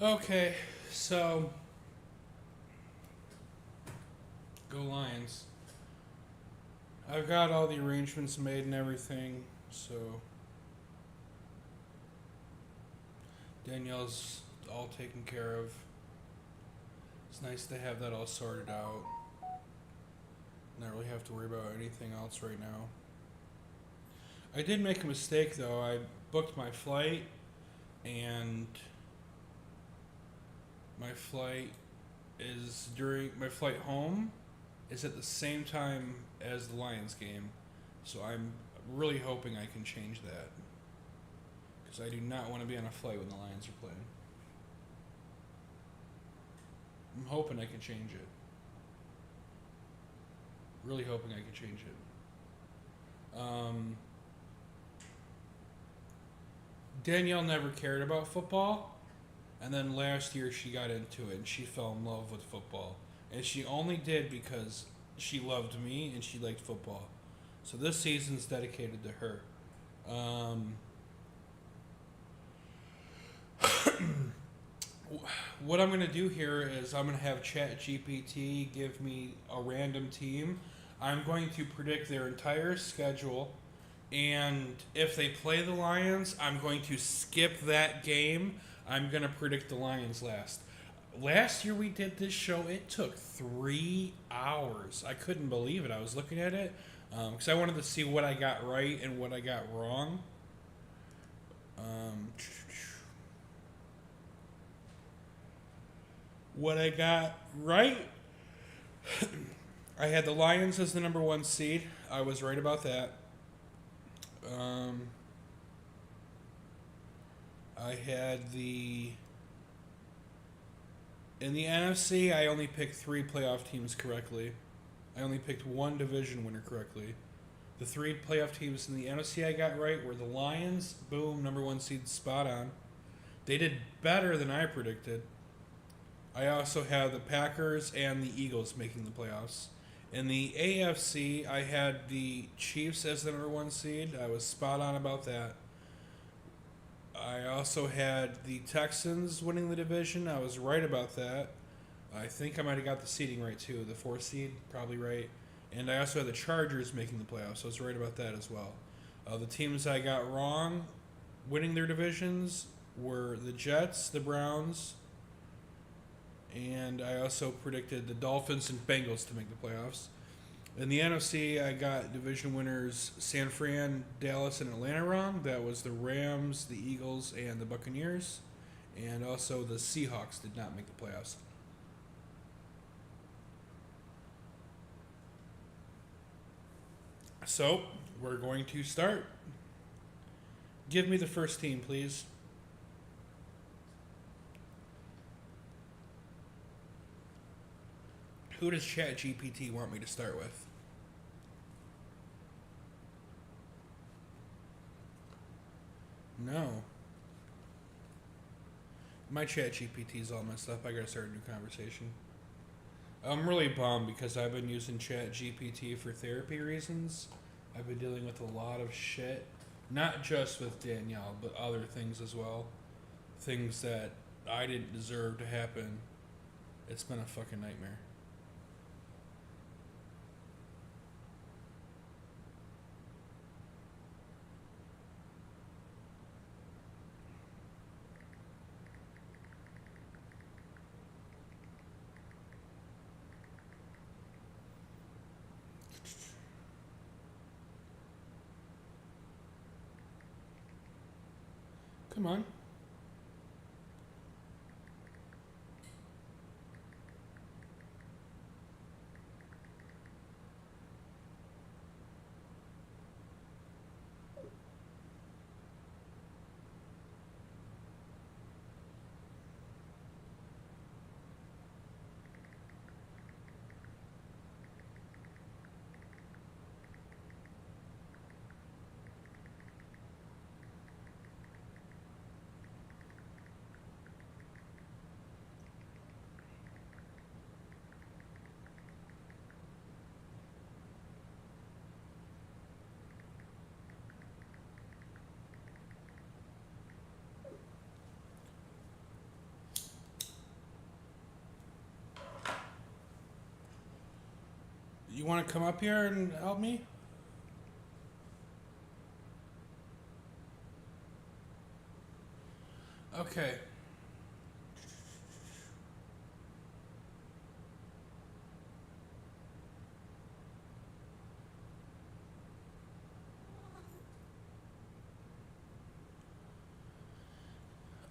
Okay, so go Lions. I've got all the arrangements made and everything, so Danielle's all taken care of. It's nice to have that all sorted out. Not really have to worry about anything else right now. I did make a mistake though. I booked my flight, and my flight my flight home is at the same time as the Lions game. So I'm really hoping I can change that because I do not want to be on a flight when the Lions are playing. I'm hoping I can change it. Really hoping I can change it. Danielle never cared about football, and then last year she got into it and she fell in love with football. And she only did because she loved me and she liked football. So this season's dedicated to her. Um, what I'm going to do here is I'm going to have ChatGPT give me a random team. I'm going to predict their entire schedule. And if they play the Lions, I'm going to skip that game. I'm going to predict the Lions last. Last year we did this show. It took 3 hours. I couldn't believe it. I was looking at it because I wanted to see what I got right and what I got wrong. Um, what I got right, I had the Lions as the number one seed. I was right about that. Um, I had in the NFC. I only picked 3 playoff teams correctly. I only picked one division winner correctly. The 3 playoff teams in the NFC I got right were the Lions. Boom, number one seed, spot on. They did better than I predicted. I also have the Packers and the Eagles making the playoffs. In the AFC, I had the Chiefs as the number one seed. I was spot on about that. I also had the Texans winning the division. I was right about that. I think I might have got the seeding right too. The 4th seed, probably right. And I also had the Chargers making the playoffs. So I was right about that as well. The teams I got wrong winning their divisions were the Jets, the Browns, and I also predicted the Dolphins and Bengals to make the playoffs. In the NFC, I got division winners San Fran, Dallas, and Atlanta wrong. That was the Rams, the Eagles, and the Buccaneers. And also the Seahawks did not make the playoffs. So, we're going to start. Give me the first team, please. Who does ChatGPT want me to start with? No. My ChatGPT is all messed up. I gotta start a new conversation. I'm really bummed because I've been using ChatGPT for therapy reasons. I've been dealing with a lot of shit. Not just with Danielle, but other things as well. Things that I didn't deserve to happen. It's been a fucking nightmare. Come on. You want to come up here and help me? Okay.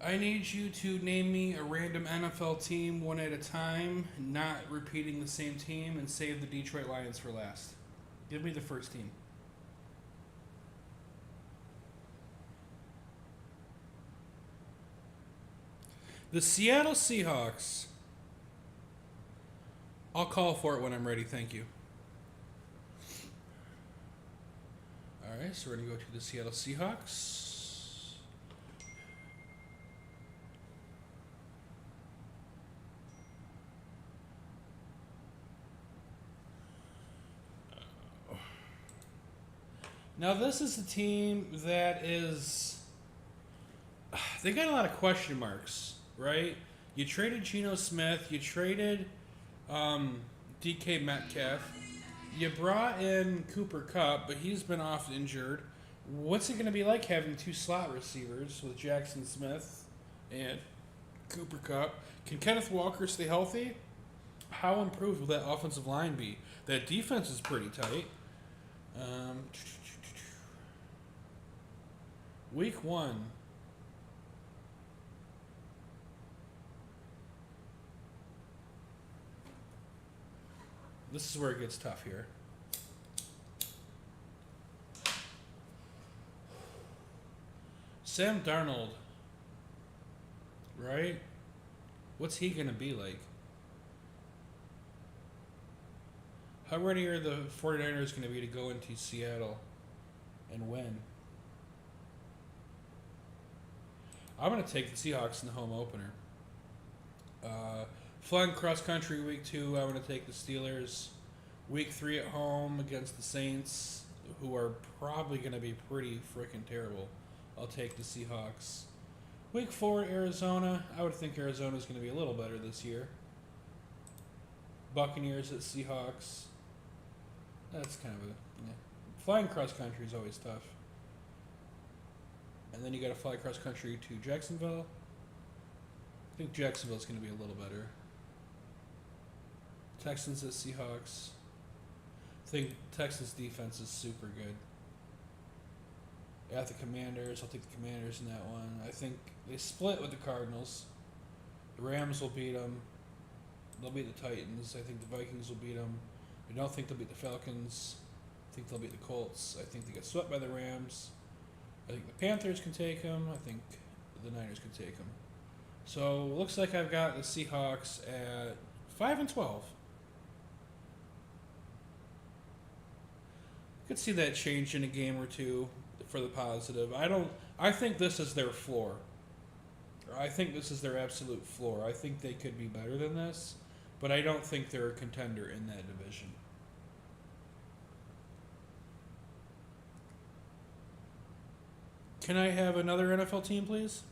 I need you to name me a random NFL team one at a time, not repeating the same team, and save the Detroit Lions for last. Give me the first team. The Seattle Seahawks. I'll call for it when I'm ready, thank you. Alright, so we're going to go to the Seattle Seahawks. Now, this is a team that is. They got a lot of question marks, right? You traded Geno Smith, you traded DK Metcalf, you brought in Cooper Kupp, but he's been off injured. What's it going to be like having two slot receivers with Jackson Smith and Cooper Kupp? Can Kenneth Walker stay healthy? How improved will that offensive line be? That defense is pretty tight. Week 1. This is where it gets tough here. Sam Darnold, right? What's he going to be like? How ready are the 49ers going to be to go into Seattle and win? I'm going to take the Seahawks in the home opener. Flying cross country week 2, I'm going to take the Steelers. Week 3 at home against the Saints, who are probably going to be pretty freaking terrible. I'll take the Seahawks. Week 4 at Arizona. I would think Arizona's going to be a little better this year. Buccaneers at Seahawks. That's kind of a... Yeah. Flying cross country is always tough. And then you got to fly cross country to Jacksonville. I think Jacksonville's going to be a little better. Texans at Seahawks. I think Texas defense is super good. At the Commanders, I'll take the Commanders in that one. I think they split with the Cardinals. The Rams will beat them. They'll beat the Titans. I think the Vikings will beat them. I don't think they'll beat the Falcons. I think they'll beat the Colts. I think they get swept by the Rams. I think the Panthers can take them. I think the Niners can take them. So looks like I've got the Seahawks at 5-12. Could see that change in a game or two for the positive. I think this is their floor. I think this is their absolute floor. I think they could be better than this, but I don't think they're a contender in that division. Can I have another NFL team, please?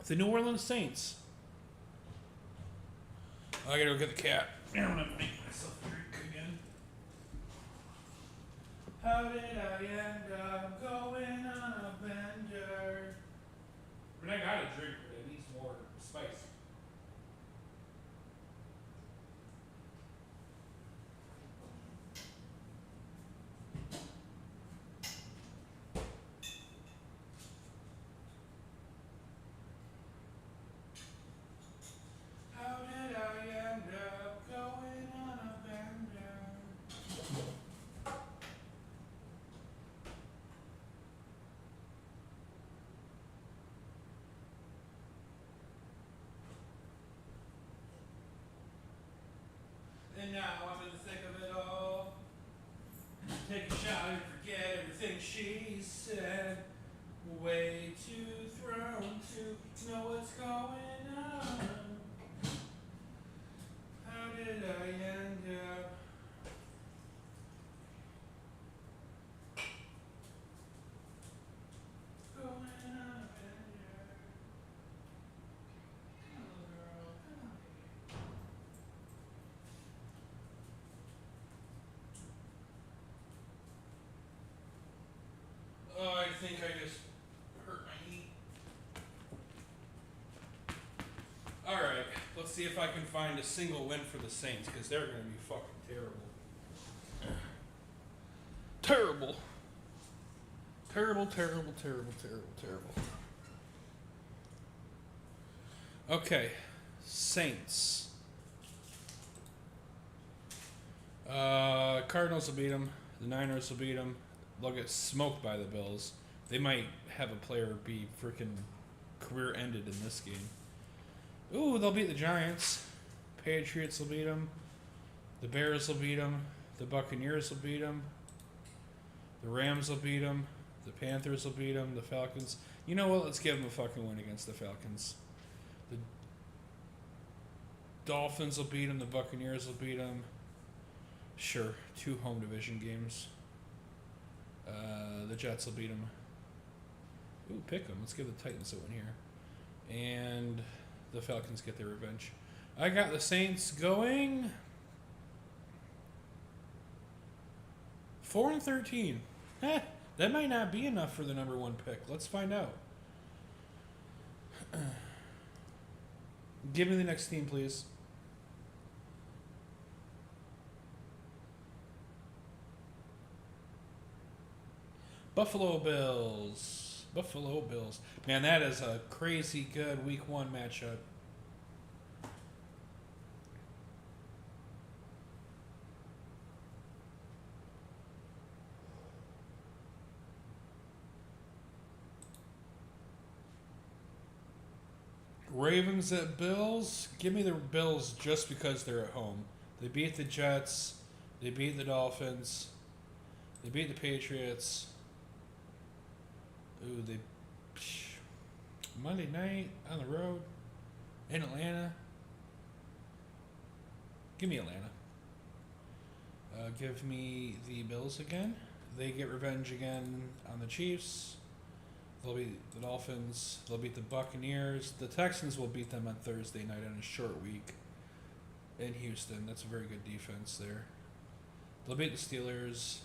The New Orleans Saints. I gotta go get the cat. I'm gonna make myself a drink again. How did I end up going on a bender? But I got a drink, but it needs more spice. And now I'm in the thick of it all. Take a shot and forget everything she said. Way too thrown to know what's going on. How did I end up? Going think I just hurt my knee. Alright, let's see if I can find a single win for the Saints, because they're going to be fucking terrible. Terrible. Terrible, terrible, terrible, terrible, terrible. Okay, Saints. Cardinals will beat them. The Niners will beat them. They'll get smoked by the Bills. They might have a player be freaking career ended in this game. Ooh, they'll beat the Giants. Patriots will beat them. The Bears will beat them. The Buccaneers will beat them. The Rams will beat them. The Panthers will beat them. The Falcons. You know what? Let's give them a fucking win against the Falcons. The Dolphins will beat them. The Buccaneers will beat them. Sure, 2 home division games. The Jets will beat them. Ooh, pick them. Let's give the Titans a win here. And the Falcons get their revenge. I got the Saints going 4-13. That might not be enough for the number 1 pick. Let's find out. Give me the next team, please. Buffalo Bills. Buffalo Bills. Man, that is a crazy good week 1 matchup. Ravens at Bills. Give me the Bills just because they're at home. They beat the Jets. They beat the Dolphins. They beat the Patriots. Ooh, Monday night on the road in Atlanta. Give me Atlanta. Give me the Bills again. They get revenge again on the Chiefs. They'll beat the Dolphins. They'll beat the Buccaneers. The Texans will beat them on Thursday night on a short week in Houston. That's a very good defense there. They'll beat the Steelers.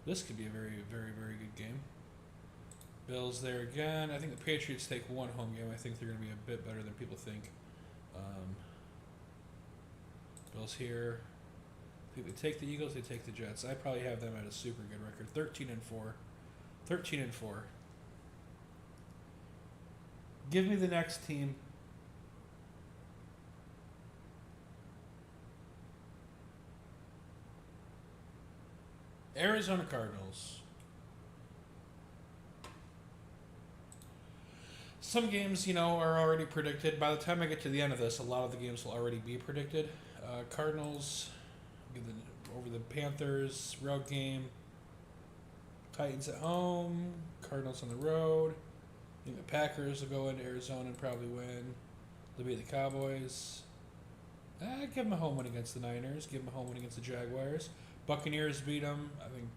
This could be a very, very, very good game. Bills there again. I think the Patriots take 1 home game. I think they're going to be a bit better than people think. Bills here. I think they take the Eagles. They take the Jets. I probably have them at a super good record. 13-4. 13-4. Give me the next team. Arizona Cardinals. Some games, are already predicted. By the time I get to the end of this, a lot of the games will already be predicted. Cardinals over the Panthers, road game. Titans at home. Cardinals on the road. I think the Packers will go into Arizona and probably win. They'll beat the Cowboys. Give them a home win against the Niners. Give them a home win against the Jaguars. Buccaneers beat them. I think.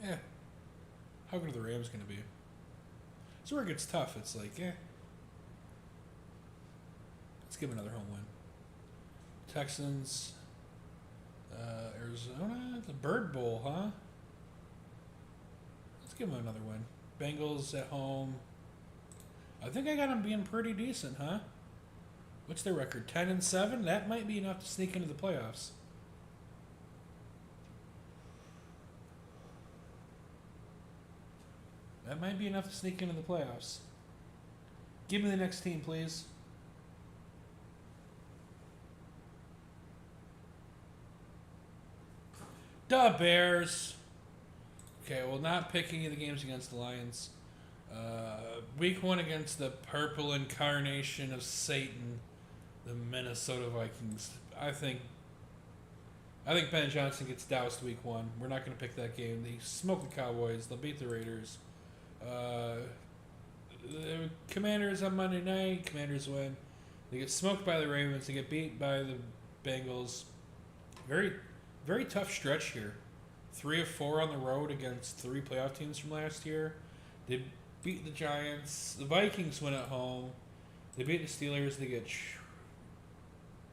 Yeah. How good are the Rams going to be? It's where it gets tough. It's like, let's give them another home win. Texans. Arizona, the Bird Bowl, huh? Let's give them another win. Bengals at home. I think I got them being pretty decent, huh? What's their record? 10-7? That might be enough to sneak into the playoffs. That might be enough to sneak into the playoffs. Give me the next team, please. The Bears. Okay, well, not pick any of the games against the Lions. Week 1 against the purple incarnation of Satan, the Minnesota Vikings. I think Ben Johnson gets doused week 1. We're not going to pick that game. They smoke the Cowboys. They'll beat the Raiders. The Commanders on Monday night. Commanders win. They get smoked by the Ravens. They get beat by the Bengals. Very, very tough stretch here. 3 of 4 on the road against 3 playoff teams from last year. They beat the Giants. The Vikings win at home. They beat the Steelers. They get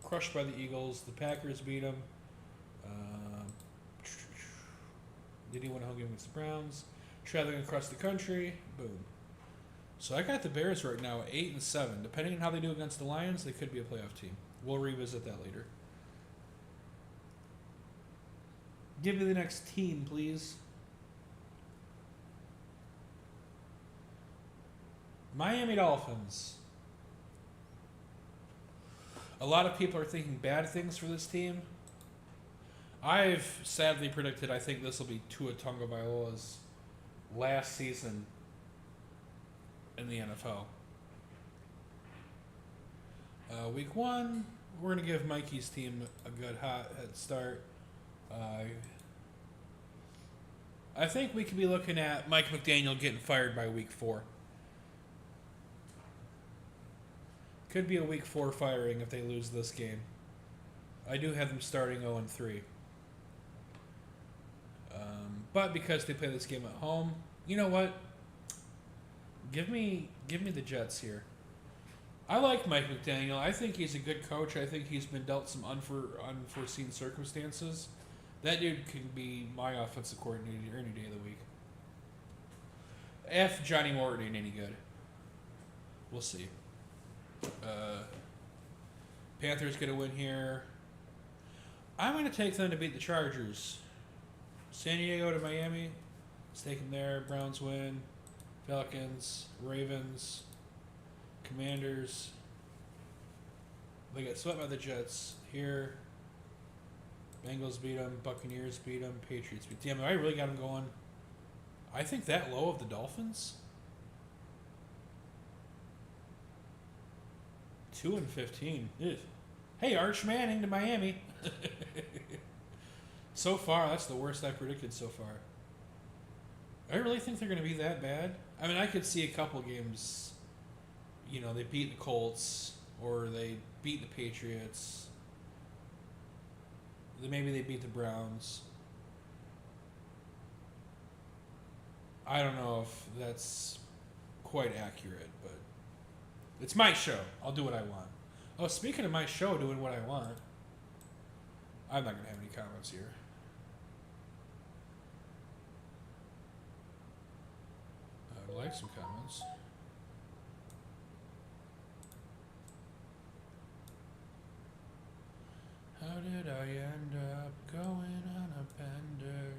crushed by the Eagles. The Packers beat them. Did he win a home game against the Browns? Traveling across the country. Boom. So I got the Bears right now at 8-7. Depending on how they do against the Lions, they could be a playoff team. We'll revisit that later. Give me the next team, please. Miami Dolphins. A lot of people are thinking bad things for this team. I've sadly predicted I think this will be Tua Tagovailoa's last season in the NFL. Week 1, we're going to give Mikey's team a good hot head start. I think we could be looking at Mike McDaniel getting fired by week 4. Could be a week 4 firing if they lose this game. I do have them starting 0-3. But because they play this game at home, you know what? Give me the Jets here. I like Mike McDaniel. I think he's a good coach. I think he's been dealt some unforeseen circumstances. That dude can be my offensive coordinator any day of the week. If Johnny Morton ain't any good. We'll see. Panthers get a win here. I'm going to take them to beat the Chargers. San Diego to Miami. Let's take them there. Browns win. Falcons. Ravens. Commanders. They get swept by the Jets. Here. Bengals beat them. Buccaneers beat them. Patriots beat them. Damn, I really got them going. I think that low of the Dolphins. 2-15. Ugh. Hey, Arch Manning to Miami. So far, that's the worst I predicted so far. I really think they're going to be that bad. I mean, I could see a couple games, you know, they beat the Colts or they beat the Patriots. Maybe they beat the Browns. I don't know if that's quite accurate, but it's my show. I'll do what I want. Oh, speaking of my show doing what I want, I'm not going to have any comments here. I would like some comments. How did I end up going on a bender?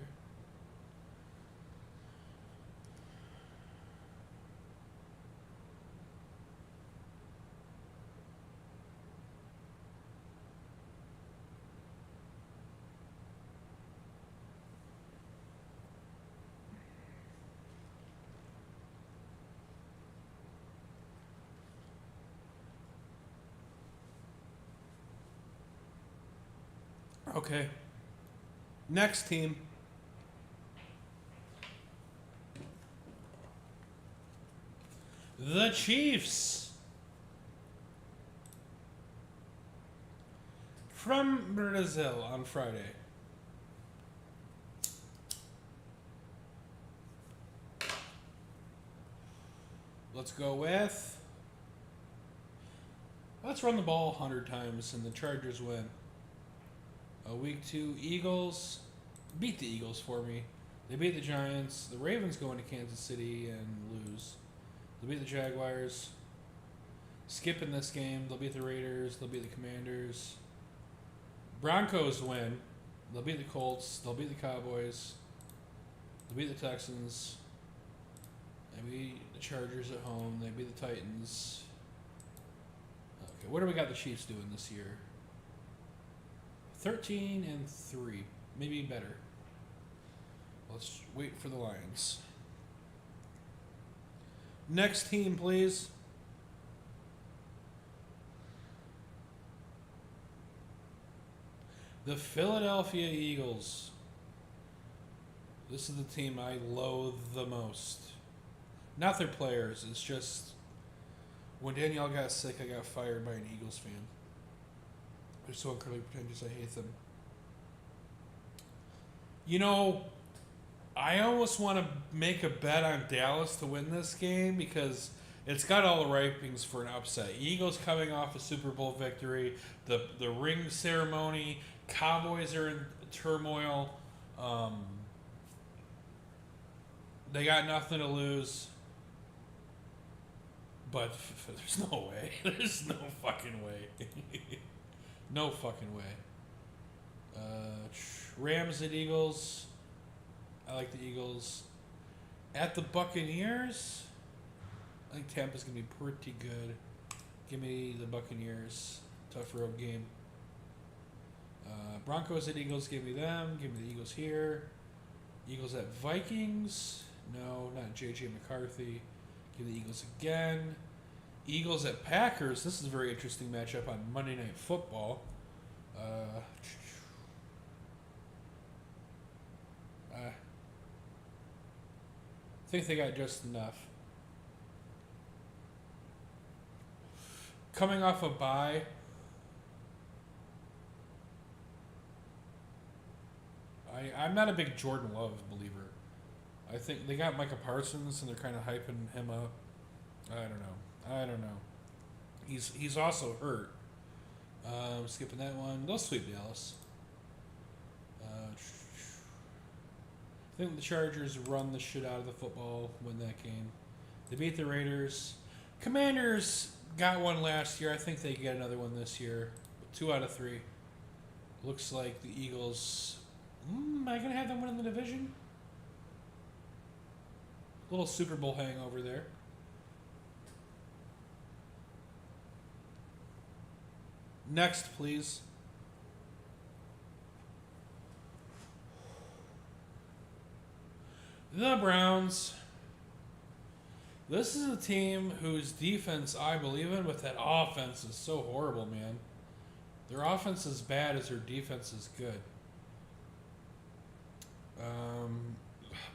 Okay. Next team. The Chiefs. From Brazil on Friday. Let's go with... Let's run the ball 100 times and the Chargers win. Week 2, Eagles beat the Eagles for me. They beat the Giants. The Ravens go into Kansas City and lose. They'll beat the Jaguars. Skipping this game. They'll beat the Raiders. They'll beat the Commanders. Broncos win. They'll beat the Colts. They'll beat the Cowboys. They'll beat the Texans. They beat the Chargers at home. They beat the Titans. Okay, what do we got the Chiefs doing this year? 13-3, maybe better. Let's wait for the Lions. Next team, please. The Philadelphia Eagles. This is the team I loathe the most. Not their players, it's just when Danielle got sick, I got fired by an Eagles fan. They're so incredibly pretentious, I hate them. You know, I almost want to make a bet on Dallas to win this game because It's got all the wrappings for an upset. Eagles coming off a Super Bowl victory, the ring ceremony. Cowboys are in turmoil. They got nothing to lose. But there's no way. There's no fucking way. No fucking way. Rams at Eagles. I like the Eagles. At the Buccaneers. I think Tampa's going to be pretty good. Give me the Buccaneers. Tough road game. Broncos at Eagles. Give me them. Give me the Eagles here. Eagles at Vikings. No, not J.J. McCarthy. Give the Eagles again. Eagles at Packers. This is a very interesting matchup on Monday Night Football. I think they got just enough. Coming off a bye. I'm not a big Jordan Love believer. I think they got Micah Parsons and they're kind of hyping him up. I don't know. He's also hurt. Skipping that one. They'll sweep Dallas. I think the Chargers run the shit out of the football, win that game. They beat the Raiders. Commanders got one last year. I think they get another one this year. 2 out of 3. Looks like the Eagles. Am I going to have them win the division? Little Super Bowl hangover there. Next, please. The Browns. This is a team whose defense I believe in, but that offense is so horrible, man. Their offense is bad as their defense is good.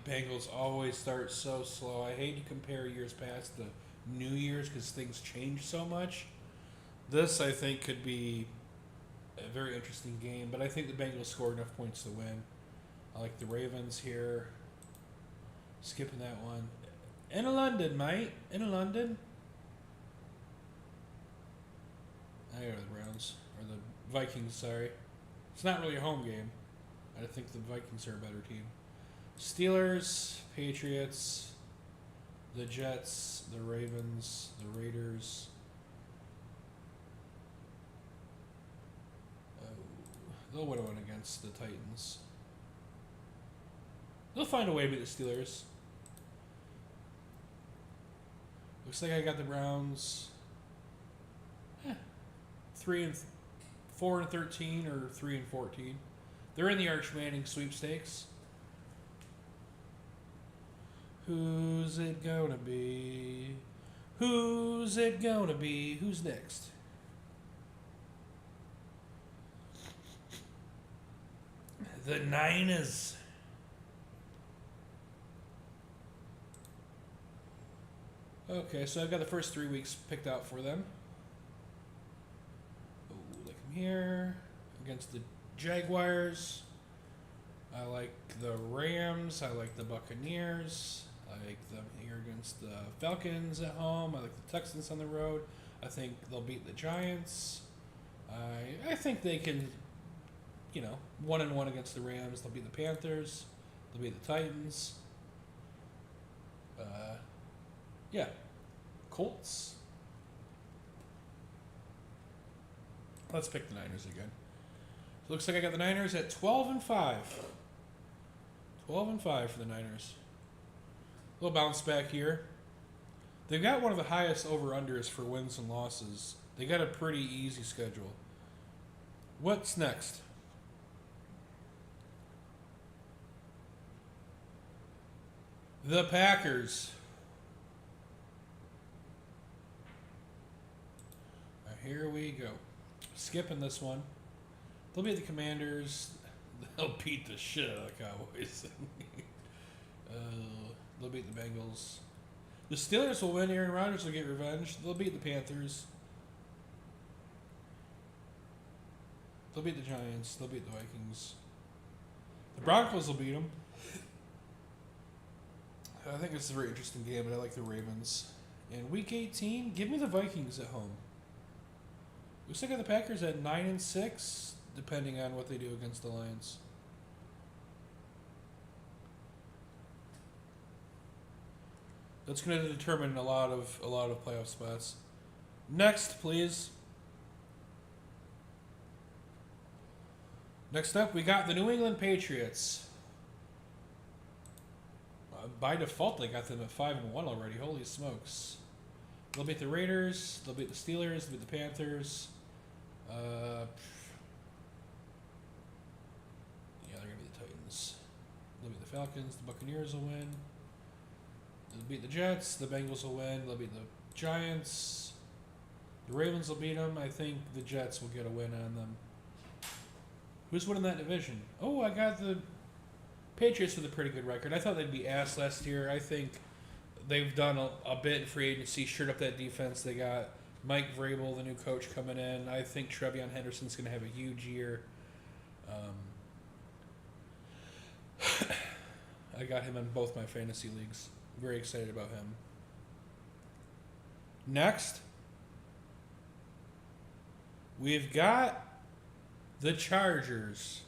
Bengals always start so slow. I hate to compare years past to New Year's because things change so much. This, I think, could be a very interesting game, but I think the Bengals score enough points to win. I like the Ravens here. Skipping that one. In London, mate. In London. I go to the Browns. Or the Vikings, sorry. It's not really a home game. I think the Vikings are a better team. Steelers, Patriots, the Jets, the Ravens, the Raiders. They'll win one against the Titans. They'll find a way to beat the Steelers. Looks like I got the Browns 4 and 13 or 3 and 14. They're in the Arch Manning sweepstakes. Who's it gonna be? Who's it gonna be? Who's next? The Niners. Okay, so I've got the first 3 weeks picked out for them. Oh, like them here. Against the Jaguars. I like the Rams. I like the Buccaneers. I like them here against the Falcons at home. I like the Texans on the road. I think they'll beat the Giants. I think they can, 1-1 against the Rams. They'll beat the Panthers. They'll beat the Titans. Yeah. Colts. Let's pick the Niners again. So looks like I got the Niners at 12-5. 12-5 for the Niners. A little bounce back here. They've got one of the highest over-unders for wins and losses. They got a pretty easy schedule. What's next? The Packers. Here we go. Skipping this one. They'll beat the Commanders. They'll beat the shit out of the Cowboys. They'll beat the Bengals. The Steelers will win. Aaron Rodgers will get revenge. They'll beat the Panthers. They'll beat the Giants. They'll beat the Vikings. The Broncos will beat them. I think it's a very interesting game, but I like the Ravens And week 18, give me the Vikings at home. Looks like I got the Packers at 9-6, depending on what they do against the Lions. That's going to determine a lot of playoff spots. Next, please. Next up, we got the New England Patriots. By default, they got them at 5-1 already. Holy smokes! They'll beat the Raiders. They'll beat the Steelers. They'll beat the Panthers. Yeah, they're gonna beat the Titans. They'll beat the Falcons. The Buccaneers will win. They'll beat the Jets. The Bengals will win. They'll beat the Giants. The Ravens will beat them. I think the Jets will get a win on them. Who's winning that division? Oh, I got the Patriots with a pretty good record. I thought they'd be ass last year. I think they've done a bit in free agency, shored up that defense. They got Mike Vrabel, the new coach, coming in. I think Trevion Henderson's going to have a huge year. I got him in both my fantasy leagues. Very excited about him. Next, we've got the Chargers.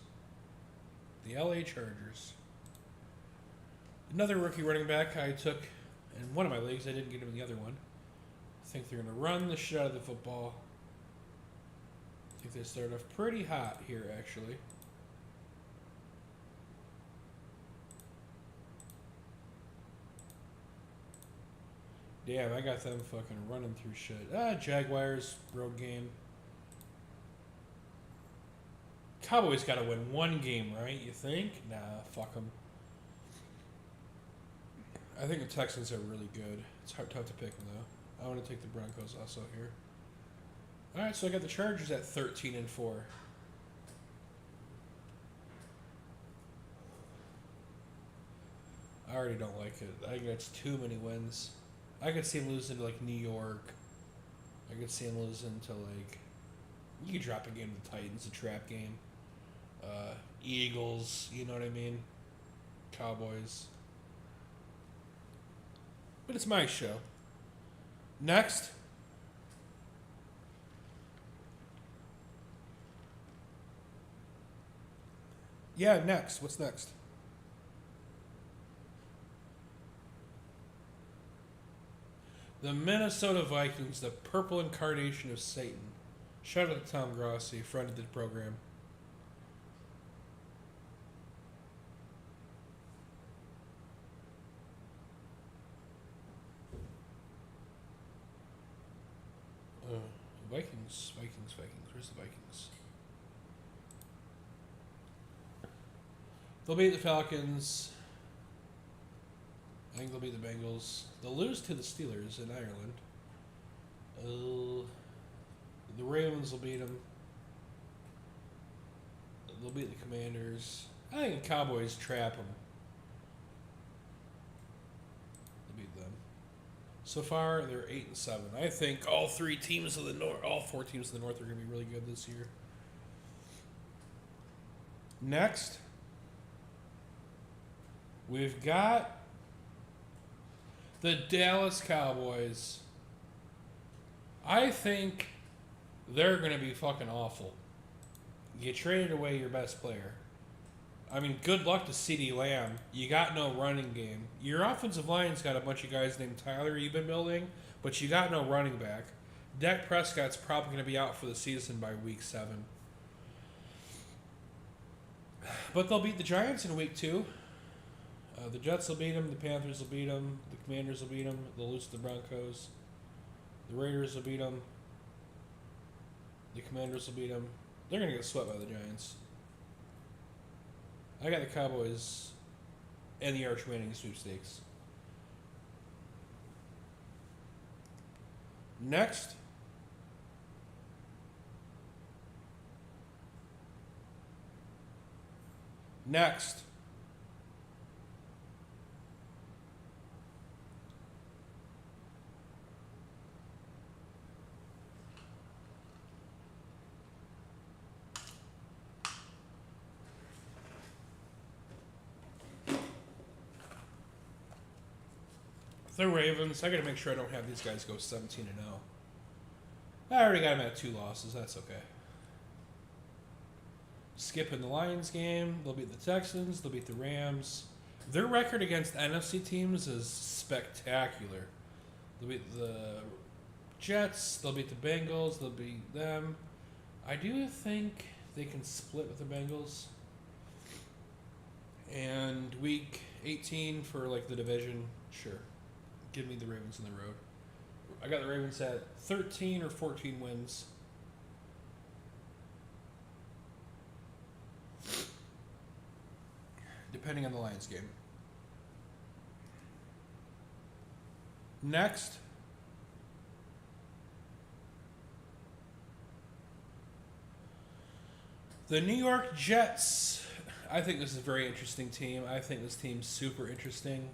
The LA Chargers. Another rookie running back I took in one of my leagues. I didn't get him in the other one. I think they're going to run the shit out of the football. I think they start off pretty hot here, actually. Damn, I got them fucking running through shit. Jaguars, road game. Cowboys got to win one game, right? You think? Nah, fuck them. I think the Texans are really good. It's tough to pick them, though. I want to take the Broncos also here. All right, so I got the Chargers at 13-4. I already don't like it. I think that's too many wins. I could see him losing to, like, New York. I could see him losing to, like... You could drop a game to the Titans, a trap game. Eagles, you know what I mean? Cowboys. But it's my show. Next. Yeah, next. What's next? The Minnesota Vikings, the purple incarnation of Satan. Shout out to Tom Grossi, friend of the program. Vikings. Where's the Vikings? They'll beat the Falcons. I think they'll beat the Bengals. They'll lose to the Steelers in Ireland. The Ravens will beat them. They'll beat the Commanders. I think the Cowboys trap them. They'll beat them. So far, they're 8-7. I think all four teams of the North are going to be really good this year. Next, we've got the Dallas Cowboys. I think they're going to be fucking awful. You traded away your best player. I mean, good luck to CeeDee Lamb. You got no running game. Your offensive line's got a bunch of guys named Tyler you've been building, but you got no running back. Dak Prescott's probably going to be out for the season by week 7. But they'll beat the Giants in week 2. The Jets will beat them. The Panthers will beat them. The Commanders will beat them. They'll lose to the Broncos. The Raiders will beat them. The Commanders will beat them. They're going to get swept by the Giants. I got the Cowboys and the Arch Manning sweepstakes. Next. The Ravens. I got to make sure I don't have these guys go 17-0. I already got them at 2 losses. That's okay. Skipping the Lions game. They'll beat the Texans. They'll beat the Rams. Their record against NFC teams is spectacular. They'll beat the Jets. They'll beat the Bengals. They'll beat them. I do think they can split with the Bengals. And week 18 for like the division, sure. Give me the Ravens on the road. I got the Ravens at 13 or 14 wins. Depending on the Lions game. Next. The New York Jets. I think this is a very interesting team. I think this team's super interesting.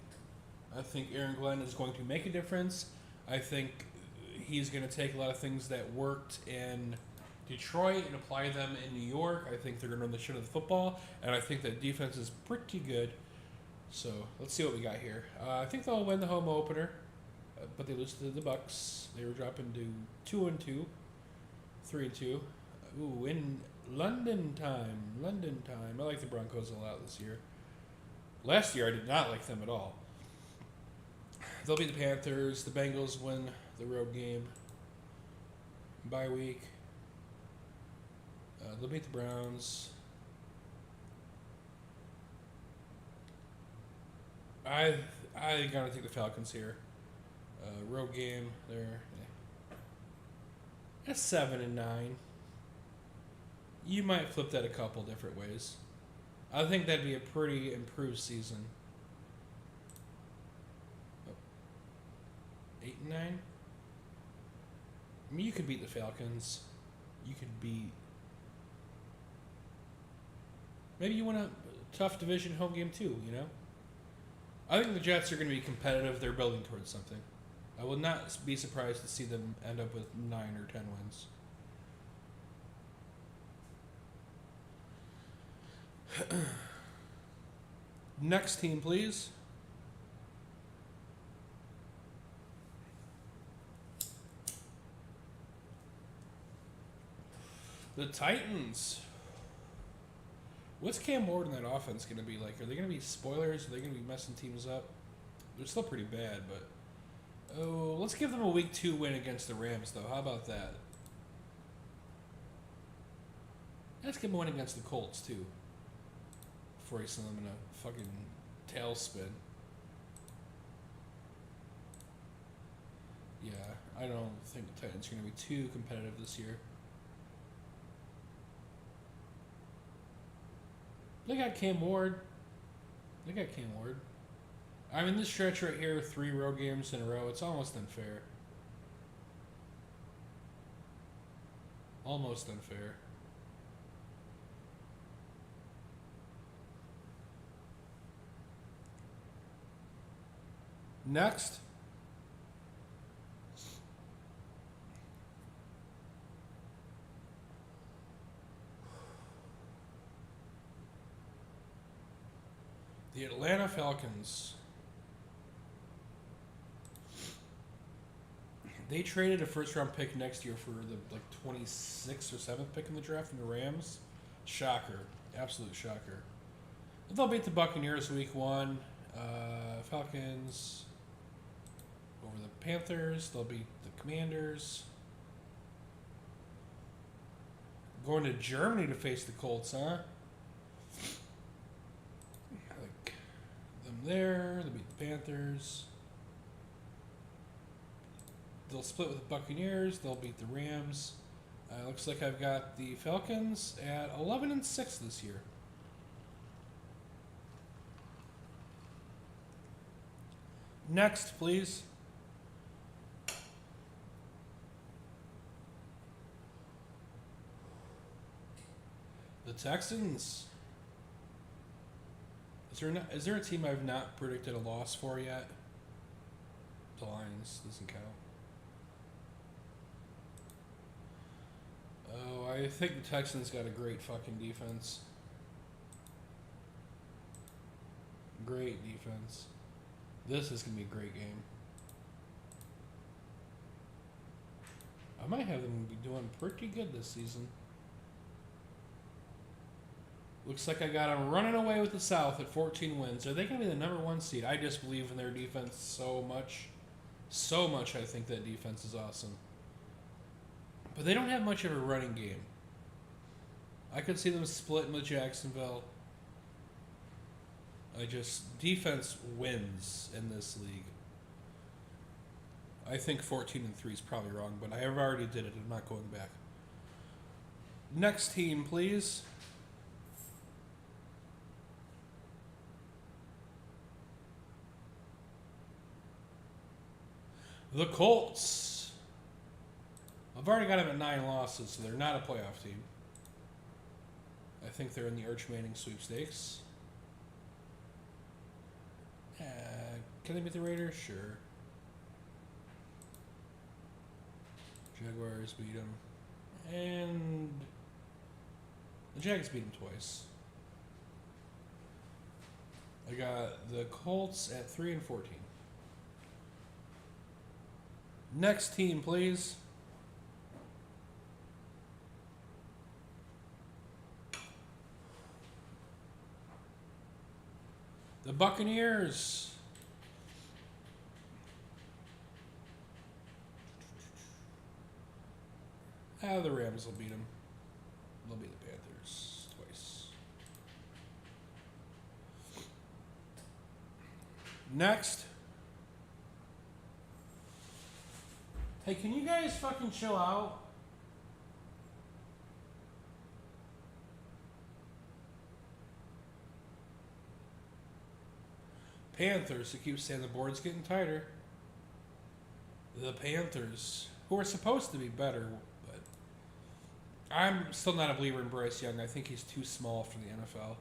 I think Aaron Glenn is going to make a difference. I think he's going to take a lot of things that worked in Detroit and apply them in New York. I think they're going to run the shit of the football, and I think that defense is pretty good. So let's see what we got here. I think they'll win the home opener, but they lose to the Bucks. They were dropping to 2-2, 3-2. Ooh, in London time. I like the Broncos a lot this year. Last year I did not like them at all. They'll beat the Panthers. The Bengals win the road game. Bye week. They'll beat the Browns. I gotta take the Falcons here. Road game. They're at 7-9. You might flip that a couple different ways. I think that'd be a pretty improved season. 8-9. I mean, you could beat the Falcons. You could beat. Maybe you win a tough division home game too. You know. I think the Jets are going to be competitive. They're building towards something. I will not be surprised to see them end up with 9 or 10 wins. Next team, please. The Titans. What's Cam Ward in that offense going to be like? Are they going to be spoilers? Are they going to be messing teams up? They're still pretty bad, but... Oh, let's give them a Week 2 win against the Rams, though. How about that? Let's give them a win against the Colts, too. Before I send them in a fucking tailspin. Yeah, I don't think the Titans are going to be too competitive this year. They got Cam Ward. I mean, this stretch right here, 3 road games in a row, it's almost unfair. Almost unfair. Next. The Atlanta Falcons. They traded a first-round pick next year for the 26th or 7th pick in the draft from the Rams. Shocker. Absolute shocker. They'll beat the Buccaneers week 1. Falcons over the Panthers. They'll beat the Commanders. Going to Germany to face the Colts, huh? I like them there. They'll beat the Panthers. They'll split with the Buccaneers. They'll beat the Rams. Looks like I've got the Falcons at 11-6 this year. Next, please. The Texans. Is there a team I've not predicted a loss for yet? The Lions doesn't count. Oh, I think the Texans got a great fucking defense. Great defense. This is going to be a great game. I might have them be doing pretty good this season. Looks like I got them running away with the South at 14 wins. Are they going to be the number 1 seed? I just believe in their defense so much. So much I think that defense is awesome. But they don't have much of a running game. I could see them splitting with Jacksonville. Defense wins in this league. I think 14-3 is probably wrong, but I already did it. I'm not going back. Next team, please. The Colts. I've already got them at 9 losses, so they're not a playoff team. I think they're in the Arch Manning sweepstakes. Can they beat the Raiders? Sure. Jaguars beat them. And the Jags beat them twice. I got the Colts at 3-14. Next team, please. The Buccaneers. The Rams will beat them. They'll beat the Panthers twice. Next. Hey, can you guys fucking chill out? Panthers. It keeps saying the board's getting tighter. The Panthers, who are supposed to be better, but I'm still not a believer in Bryce Young. I think he's too small for the NFL.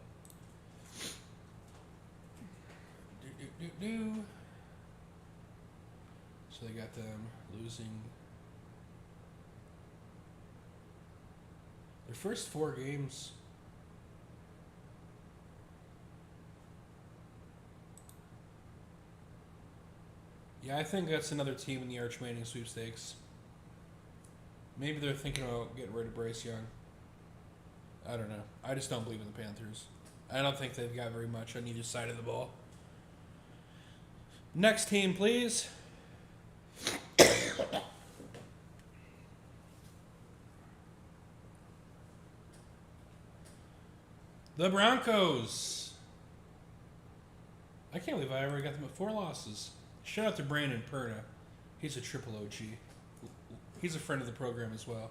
So they got them losing their first 4 games. Yeah, I think that's another team in the Arch Manning sweepstakes. Maybe they're thinking about getting rid of Bryce Young. I don't know. I just don't believe in the Panthers. I don't think they've got very much on either side of the ball. Next team, please. The Broncos. I can't believe I ever got them at 4 losses. Shout out to Brandon Perna. He's a triple OG. He's a friend of the program as well.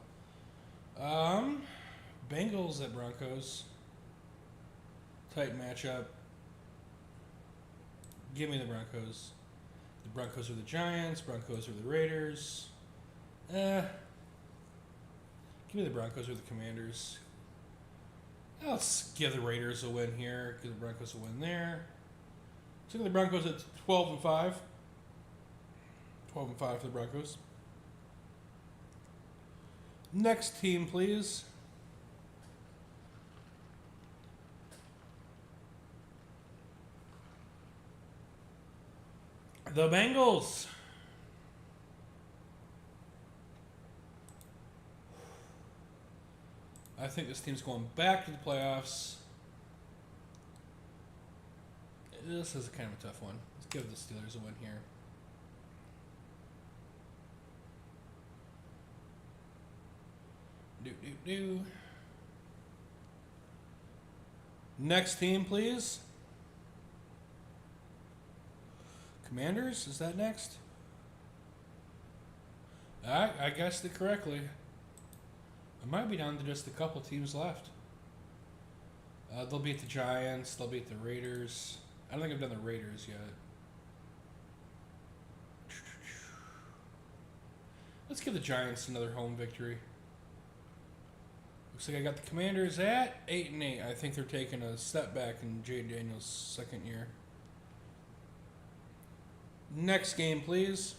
Bengals at Broncos. Tight matchup. Give me the Broncos. The Broncos are the Giants. Broncos are the Raiders. Give me the Broncos or the Commanders. Let's give the Raiders a win here. Give the Broncos a win there. Let's look at the Broncos at 12-5. 12-5 for the Broncos. Next team, please. The Bengals. I think this team's going back to the playoffs. This is kind of a tough one. Let's give the Steelers a win here. Next team, please. Commanders, is that next? I guessed it correctly. I might be down to just a couple teams left. They'll beat the Giants. They'll beat the Raiders. I don't think I've done the Raiders yet. Let's give the Giants another home victory. Looks like I got the Commanders at 8-8. I think they're taking a step back in Jay Daniels' second year. Next game, please.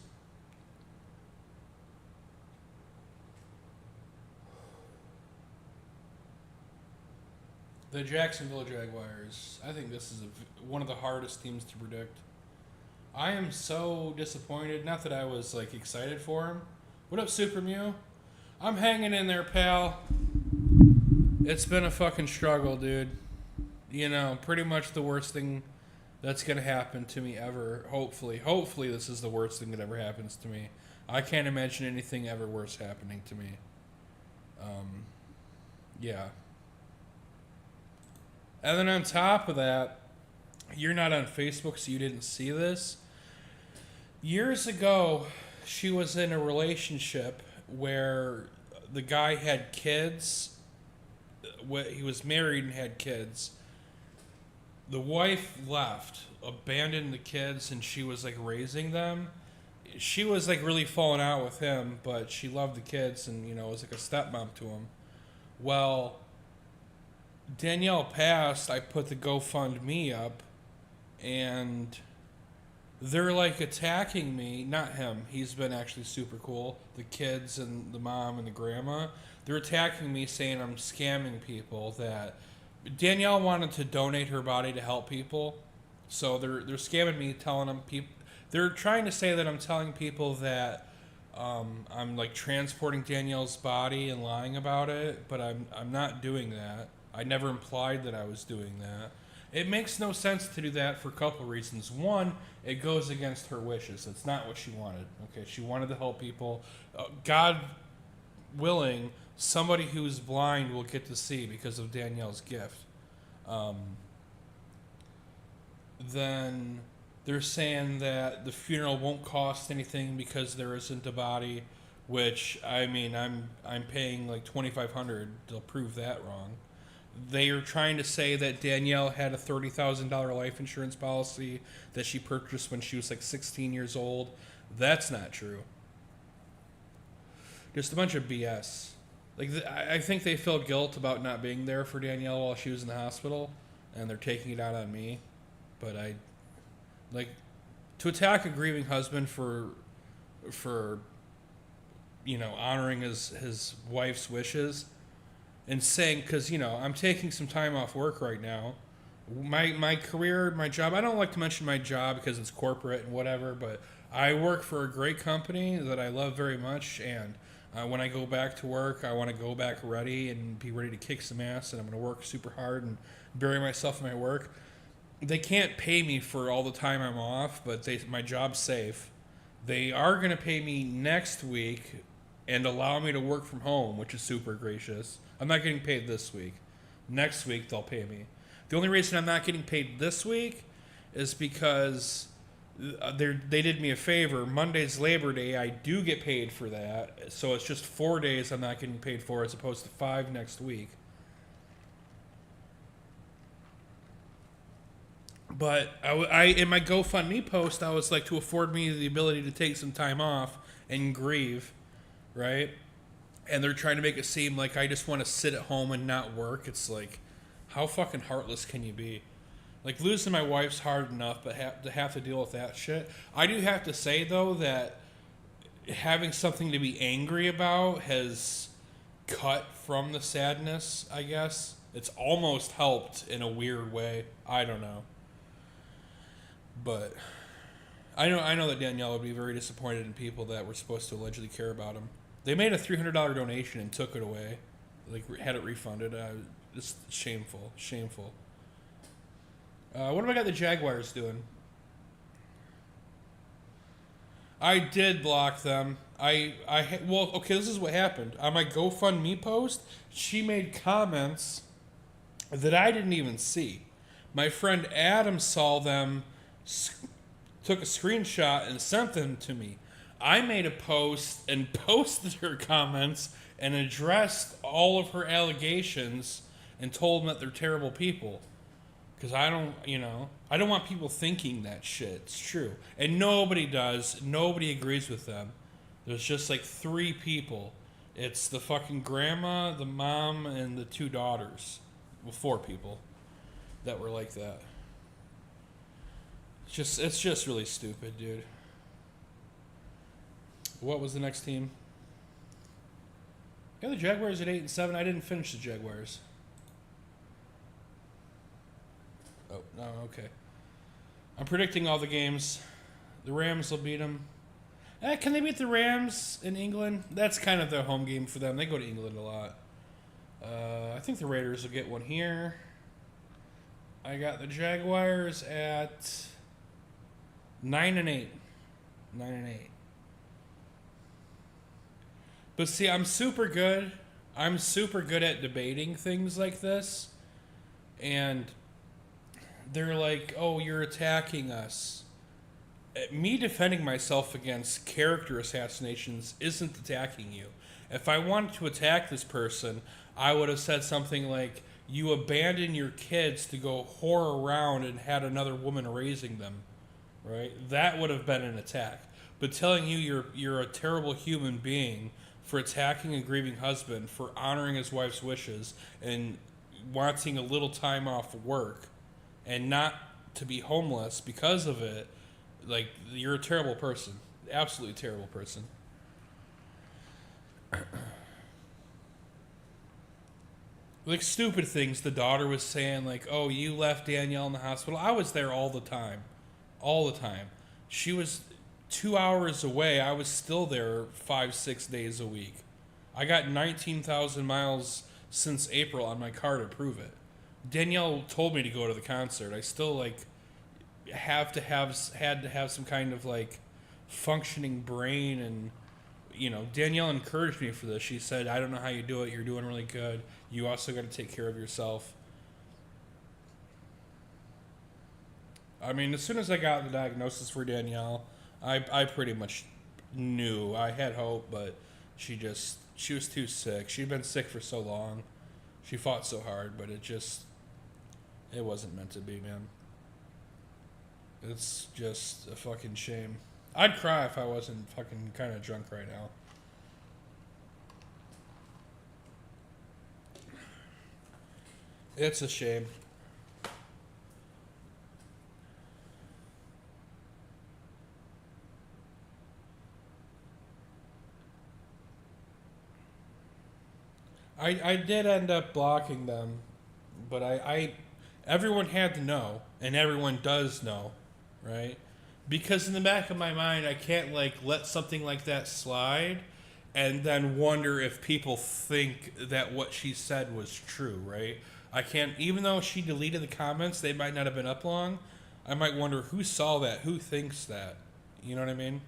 The Jacksonville Jaguars. I think this is one of the hardest teams to predict. I am so disappointed. Not that I was excited for him. What up, Super Mew? I'm hanging in there, pal. It's been a fucking struggle, dude. You know, pretty much the worst thing that's gonna happen to me ever. Hopefully this is the worst thing that ever happens to me. I can't imagine anything ever worse happening to me. Yeah. And then on top of that, you're not on Facebook, so you didn't see this. Years ago, she was in a relationship where the guy had kids. He was married and had kids. The wife left, abandoned the kids, and she was like raising them. She was like really falling out with him, but she loved the kids and, you know, was like a stepmom to him. Well, Danielle passed. I put the GoFundMe up, and they're like attacking me. Not him. He's been actually super cool. The kids and the mom and the grandma. They're attacking me, saying I'm scamming people. That Danielle wanted to donate her body to help people, so they're scamming me, telling them people. They're trying to say that I'm telling people that I'm like transporting Danielle's body and lying about it, but I'm not doing that. I never implied that I was doing that. It makes no sense to do that for a couple reasons. One, it goes against her wishes. It's not what she wanted. Okay, she wanted to help people. God willing, somebody who's blind will get to see because of Danielle's gift. Then they're saying that the funeral won't cost anything because there isn't a body, which, I mean, I'm paying like $2,500 to prove that wrong. They are trying to say that Danielle had a $30,000 life insurance policy that she purchased when she was like 16 years old. That's not true. Just a bunch of BS. Like, I think they feel guilt about not being there for Danielle while she was in the hospital, and they're taking it out on me. But to attack a grieving husband for you know, honoring his wife's wishes. And saying, because, you know, I'm taking some time off work right now. My career, my job, I don't like to mention my job because it's corporate and whatever, but I work for a great company that I love very much. And when I go back to work, I want to go back ready and be ready to kick some ass. And I'm going to work super hard and bury myself in my work. They can't pay me for all the time I'm off, but my job's safe. They are going to pay me next week and allow me to work from home, which is super gracious. I'm not getting paid this week. Next week, they'll pay me. The only reason I'm not getting paid this week is because they did me a favor. Monday's Labor Day. I do get paid for that. So it's just 4 days I'm not getting paid for as opposed to 5 next week. But I in my GoFundMe post, I was like, to afford me the ability to take some time off and grieve, right? And they're trying to make it seem like I just want to sit at home and not work. It's like, how fucking heartless can you be? Like, losing my wife's hard enough, but have to deal with that shit. I do have to say, though, that having something to be angry about has cut from the sadness, I guess. It's almost helped in a weird way. I don't know. But I know that Danielle would be very disappointed in people that were supposed to allegedly care about him. They made a $300 donation and took it away. Like, had it refunded. Just shameful. What have I got the Jaguars doing? I did block them. Well, okay, this is what happened. On my GoFundMe post, she made comments that I didn't even see. My friend Adam saw them, took a screenshot and sent them to me. I made a post and posted her comments and addressed all of her allegations and told them that they're terrible people. Because I don't want people thinking that shit. It's true. And nobody does. Nobody agrees with them. There's just like 3 people. It's the fucking grandma, the mom, and the 2 daughters. Well, 4 people that were like that. It's just really stupid, dude. What was the next team? Yeah, the Jaguars at 8-7. I didn't finish the Jaguars. Oh, no, okay. I'm predicting all the games. The Rams will beat them. Can they beat the Rams in England? That's kind of the home game for them. They go to England a lot. I think the Raiders will get one here. I got the Jaguars at 9-8. 9-8. But see, I'm super good. I'm super good at debating things like this. And they're like, oh, you're attacking us. Me defending myself against character assassinations isn't attacking you. If I wanted to attack this person, I would have said something like, you abandoned your kids to go whore around and had another woman raising them, right? That would have been an attack. But telling you you're a terrible human being for attacking a grieving husband, for honoring his wife's wishes, and wanting a little time off work, and not to be homeless because of it, like, you're a terrible person. Absolutely terrible person. Like, stupid things the daughter was saying, like, oh, you left Danielle in the hospital. I was there all the time. All the time. She was 2 hours away. I was still there 5-6 days a week. I got 19,000 miles since April on my car to prove it. Danielle told me to go to the concert. I still, like, had to have some kind of, like, functioning brain. And, you know, Danielle encouraged me for this. She said, I don't know how you do it. You're doing really good. You also got to take care of yourself. I mean, as soon as I got the diagnosis for Danielle, I pretty much knew. I had hope, but she was too sick. She'd been sick for so long. She fought so hard, but it wasn't meant to be, man. It's just a fucking shame. I'd cry if I wasn't fucking kind of drunk right now. It's a shame. I did end up blocking them, but everyone had to know, and everyone does know, right? Because in the back of my mind, I can't, like, let something like that slide and then wonder if people think that what she said was true, right? I can't, even though she deleted the comments, they might not have been up long. I might wonder who saw that, who thinks that. You know what I mean?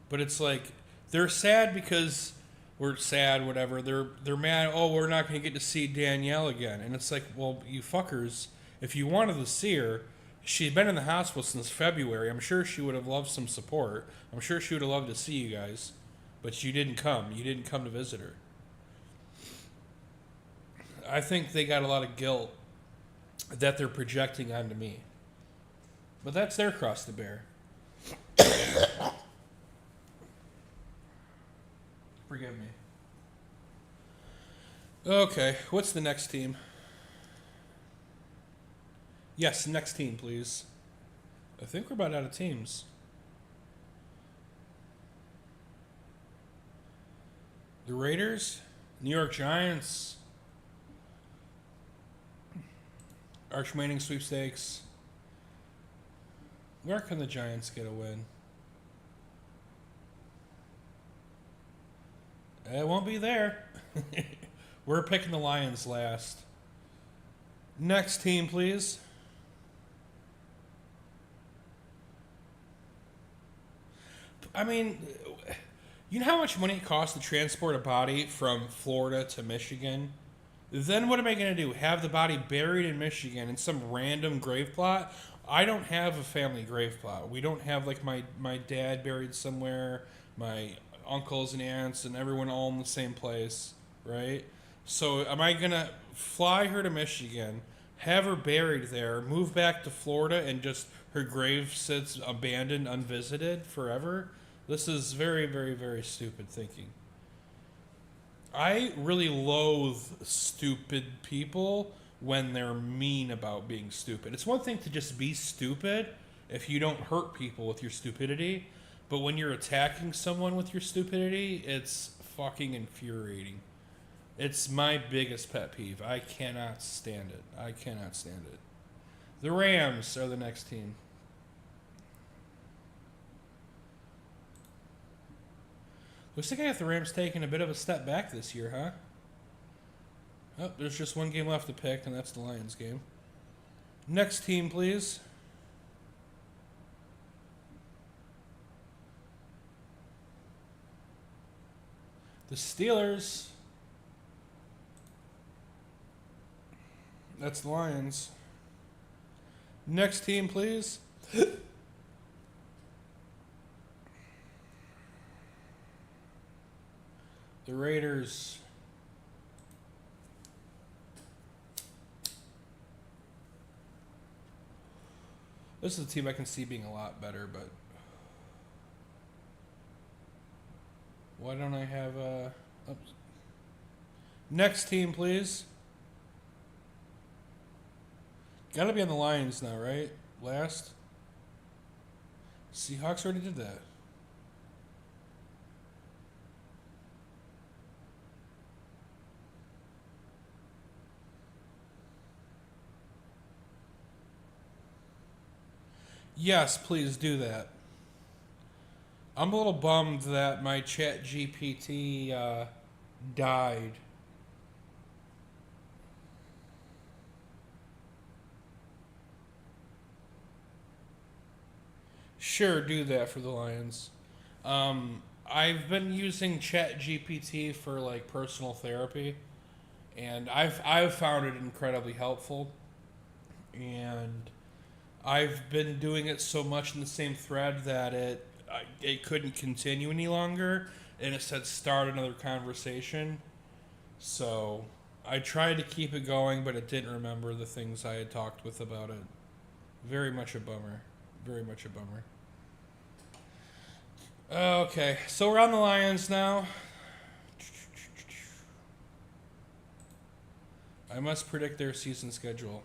But it's like, they're sad because we're sad, whatever. They're mad, oh, we're not going to get to see Danielle again. And it's like, well, you fuckers, if you wanted to see her, she'd been in the hospital since February. I'm sure she would have loved some support. I'm sure she would have loved to see you guys. But you didn't come. You didn't come to visit her. I think they got a lot of guilt that they're projecting onto me. But that's their cross to bear. Forgive me. Okay, what's the next team? Yes, next team, please. I think we're about out of teams. The Raiders, New York Giants, Arch Manning sweepstakes. Where can the Giants get a win? It won't be there. We're picking the Lions last. Next team, please. I mean, you know how much money it costs to transport a body from Florida to Michigan? Then what am I going to do? Have the body buried in Michigan in some random grave plot? I don't have a family grave plot. We don't have, like, my dad buried somewhere, my uncles and aunts and everyone all in the same place, right? So am I going to fly her to Michigan, have her buried there, move back to Florida, and just her grave sits abandoned, unvisited forever? This is very, very, very stupid thinking. I really loathe stupid people when they're mean about being stupid. It's one thing to just be stupid if you don't hurt people with your stupidity, but when you're attacking someone with your stupidity, it's fucking infuriating. It's my biggest pet peeve. I cannot stand it. I cannot stand it. The Rams are the next team. Looks like I got the Rams taking a bit of a step back this year, huh? Oh, there's just one game left to pick, and that's the Lions game. Next team, please. The Steelers. That's the Lions. Next team, please. The Raiders. This is a team I can see being a lot better, but why don't I have oops. Next team, please. Gotta be on the Lions now, right? Last. Seahawks already did that. Yes, please do that. I'm a little bummed that my chat GPT died. Sure, do that for the Lions. I've been using chat GPT for like personal therapy, and I've found it incredibly helpful. And I've been doing it so much in the same thread that it couldn't continue any longer, and it said start another conversation. So I tried to keep it going, but it didn't remember the things I had talked with about it. Very much a bummer. Very much a bummer. Okay, so we're on the Lions now. I must predict their season schedule.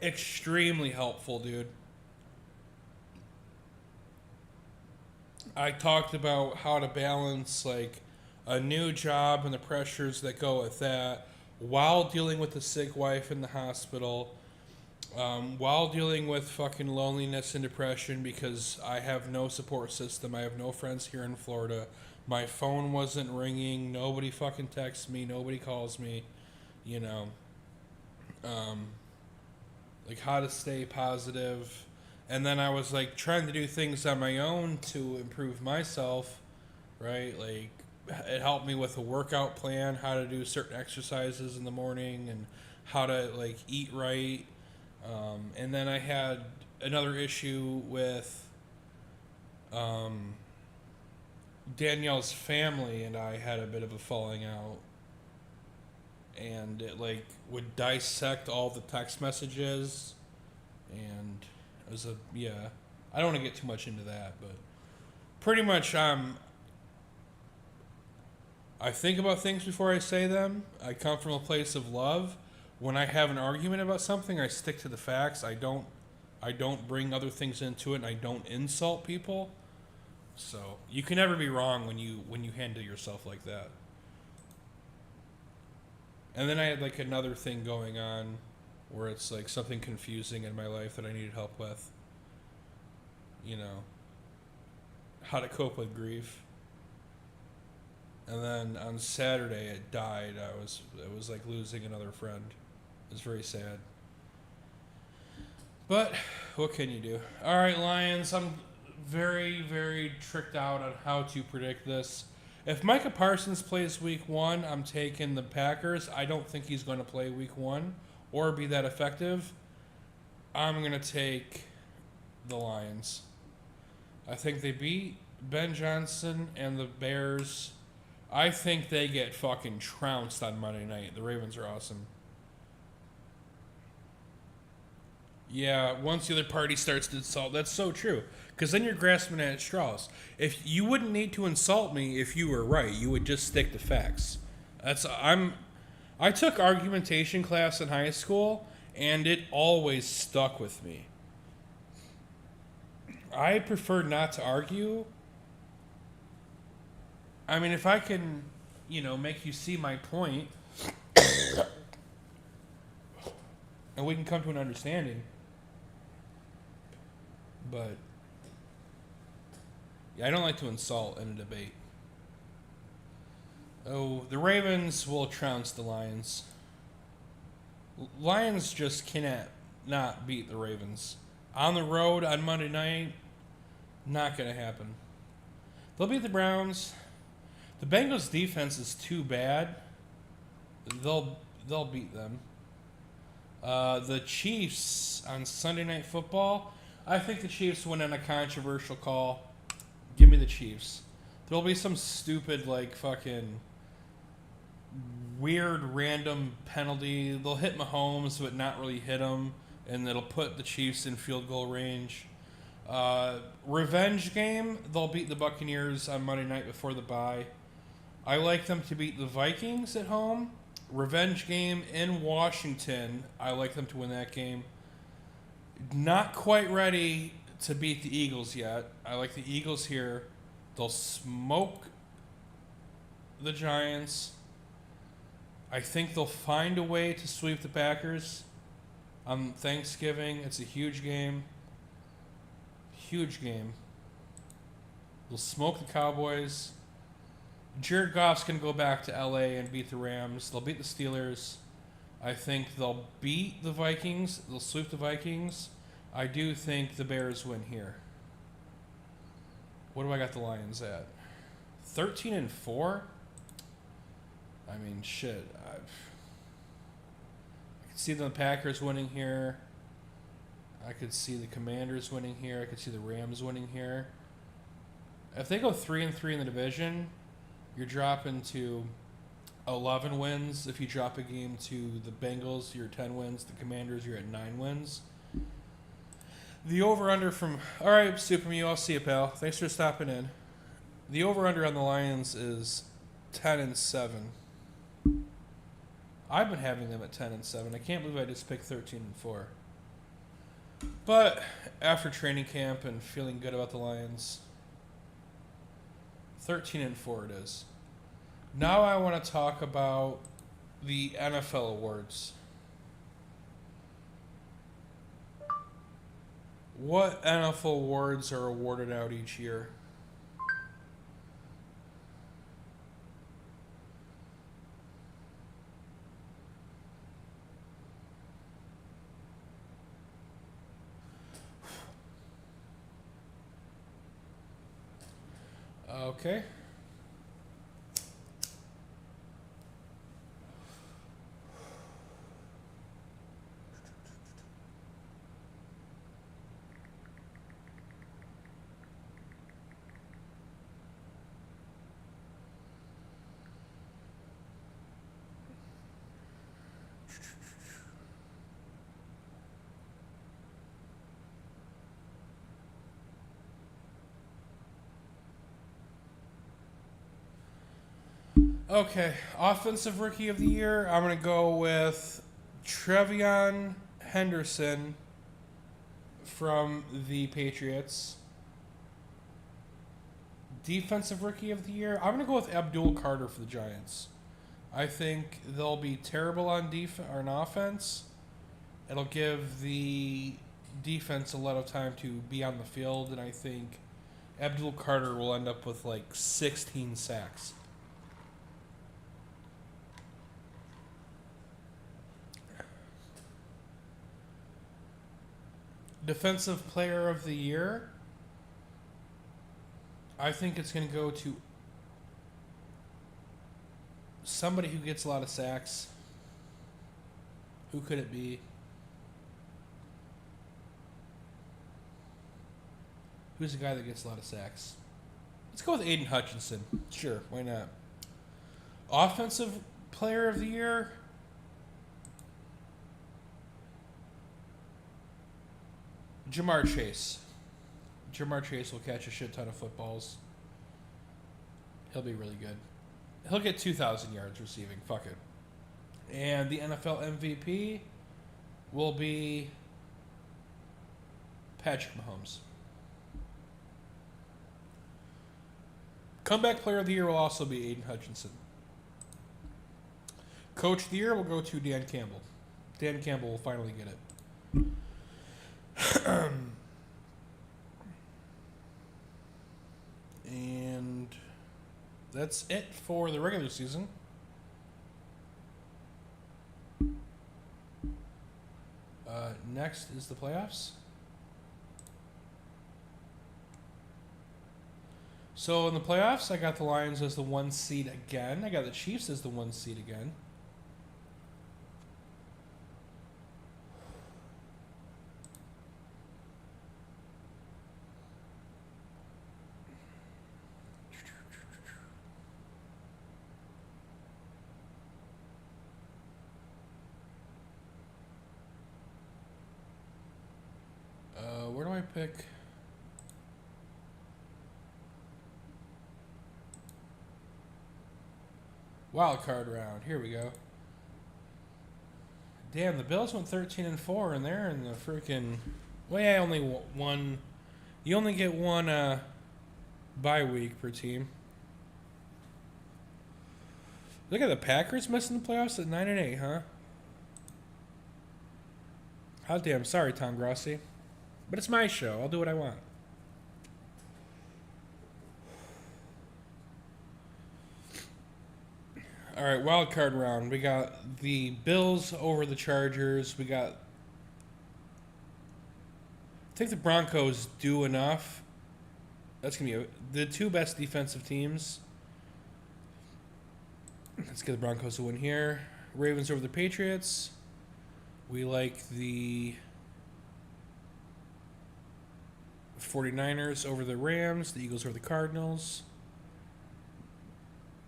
Extremely helpful, dude. I talked about how to balance like a new job and the pressures that go with that while dealing with a sick wife in the hospital, while dealing with fucking loneliness and depression because I have no support system. I have no friends here in Florida. My phone wasn't ringing. Nobody fucking texts me. Nobody calls me. You know. Like how to stay positive. And then I was like trying to do things on my own to improve myself, right? Like it helped me with a workout plan, how to do certain exercises in the morning and how to like eat right. And then I had another issue with Danielle's family, and I had a bit of a falling out. And it like would dissect all the text messages, and it was I don't want to get too much into that, but pretty much I think about things before I say them. I come from a place of love. When I have an argument about something, I stick to the facts. I don't bring other things into it, and I don't insult people. So you can never be wrong when you handle yourself like that. And then I had like another thing going on where it's like something confusing in my life that I needed help with. You know, how to cope with grief. And then on Saturday it died. It was like losing another friend. It was very sad. But what can you do? All right, Lions, I'm very, very tricked out on how to predict this. If Micah Parsons plays week 1, I'm taking the Packers. I don't think he's going to play week 1 or be that effective. I'm going to take the Lions. I think they beat Ben Johnson and the Bears. I think they get fucking trounced on Monday night. The Ravens are awesome. Yeah, once the other party starts to insult, that's so true. Because then you're grasping at straws. If you wouldn't need to insult me if you were right, you would just stick to facts. I took argumentation class in high school, and it always stuck with me. I prefer not to argue. I mean, if I can, make you see my point, and we can come to an understanding. But yeah, I don't like to insult in a debate. Oh, the Ravens will trounce the Lions. Lions just cannot not beat the Ravens. On the road on Monday night, not going to happen. They'll beat the Browns. The Bengals' defense is too bad. They'll beat them. The Chiefs on Sunday Night Football, I think the Chiefs win on a controversial call. Give me the Chiefs. There'll be some stupid, like, fucking weird random penalty. They'll hit Mahomes but not really hit him, and it'll put the Chiefs in field goal range. Revenge game, they'll beat the Buccaneers on Monday night before the bye. I like them to beat the Vikings at home. Revenge game in Washington, I like them to win that game. Not quite ready to beat the Eagles yet. I like the Eagles here. They'll smoke the Giants. I think they'll find a way to sweep the Packers on Thanksgiving. It's a huge game. Huge game. They'll smoke the Cowboys. Jared Goff's going to go back to LA and beat the Rams. They'll beat the Steelers. I think they'll beat the Vikings. They'll sweep the Vikings. I do think the Bears win here. What do I got the Lions at? 13-4? I mean, shit. I could see the Packers winning here. I could see the Commanders winning here. I could see the Rams winning here. If they go 3-3 in the division, you're dropping to 11 wins. If you drop a game to the Bengals, you're 10 wins. The Commanders, you're at 9 wins. The over-under from... All right, Super Mew, I'll see you, pal. Thanks for stopping in. The over-under on the Lions is 10-7. I've been having them at 10-7. I can't believe I just picked 13-4. But after training camp and feeling good about the Lions, 13-4 it is. Now I want to talk about the NFL awards. What NFL awards are awarded out each year? Okay. Okay, Offensive Rookie of the Year, I'm going to go with Trevion Henderson from the Patriots. Defensive Rookie of the Year, I'm going to go with Abdul Carter for the Giants. I think they'll be terrible on offense. It'll give the defense a lot of time to be on the field, and I think Abdul Carter will end up with like 16 sacks. Defensive Player of the Year, I think it's going to go to somebody who gets a lot of sacks. Who could it be? Who's the guy that gets a lot of sacks? Let's go with Aiden Hutchinson. Sure, why not? Offensive Player of the Year, Jamar Chase. Jamar Chase will catch a shit ton of footballs. He'll be really good. He'll get 2,000 yards receiving. Fuck it. And the NFL MVP will be Patrick Mahomes. Comeback Player of the Year will also be Aiden Hutchinson. Coach of the Year will go to Dan Campbell. Dan Campbell will finally get it. And that's it for the regular season. Next is the playoffs. So in the playoffs, I got the Lions as the 1 seed again. I got the Chiefs as the 1 seed again. Where do I pick? Wild card round. Here we go. Damn, the Bills went 13-4, and they're in the freaking. Well, yeah, only one. You only get one bye week per team. Look at the Packers missing the playoffs at 9-8, huh? How damn sorry, Tom Grossi. But it's my show. I'll do what I want. All right, wild card round. We got the Bills over the Chargers. We got. I think the Broncos do enough. That's gonna be the two best defensive teams. Let's get the Broncos to win here. Ravens over the Patriots. We like the 49ers over the Rams. The Eagles over the Cardinals.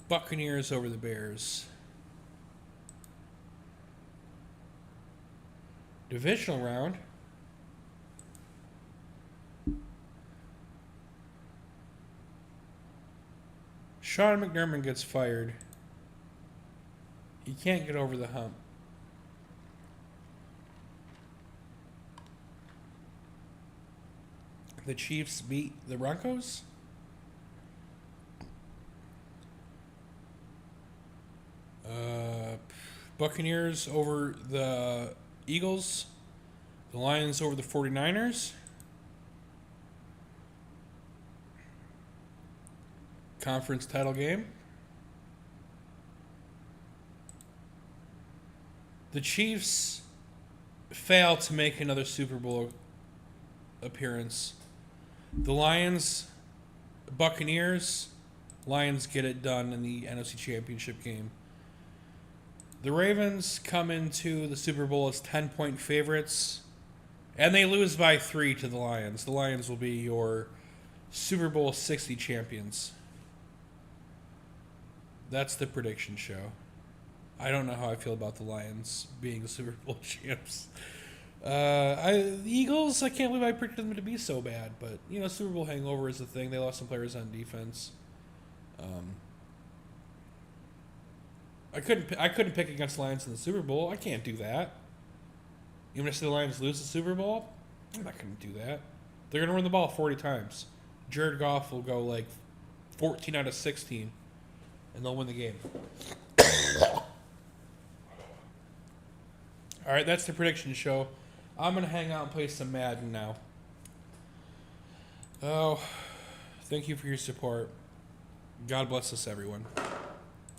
Buccaneers over the Bears. Divisional round. Sean McDermott gets fired. He can't get over the hump. The Chiefs beat the Broncos. Buccaneers over the Eagles. The Lions over the 49ers. Conference title game. The Chiefs fail to make another Super Bowl appearance. The Lions, Buccaneers, Lions get it done in the NFC Championship game. The Ravens come into the Super Bowl as 10-point favorites, and they lose by 3 to the Lions. The Lions will be your Super Bowl 60 champions. That's the prediction show. I don't know how I feel about the Lions being Super Bowl champs. The Eagles, I can't believe I predicted them to be so bad, but Super Bowl hangover is a thing. They lost some players on defense. I couldn't pick against the Lions in the Super Bowl. I can't do that. Even if the Lions lose the Super Bowl, I'm not going to do that. They're going to run the ball 40 times. Jared Goff will go like 14 out of 16, and they'll win the game. All right, that's the prediction show. I'm going to hang out and play some Madden now. Oh, thank you for your support. God bless us, everyone.